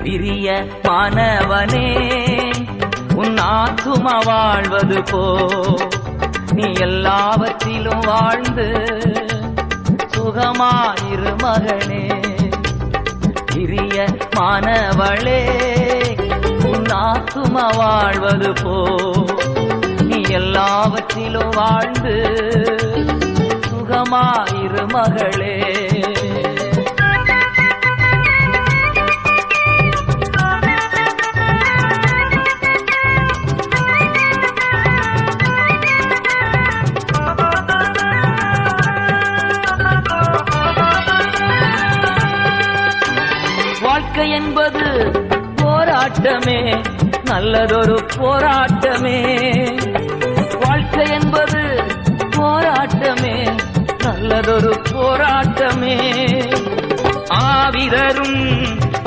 பிரிய மாணவனே உன் ஆத்துமா வாழ்வது போ நீ எல்லாவற்றிலும் வாழ்ந்து சுகமாயிரு மகனே. பிரிய மாணவளே உன் ஆத்துமா வாழ்வது போ நீ எல்லாவற்றிலும் வாழ்ந்து சுகமாயிரு மகளே. வாழ்க்கை என்பது போராட்டமே, நல்லதொரு போராட்டமே. வாழ்க்கை என்பது போராட்டமே, நல்லதொரு போராட்டமே. ஆவிதரும்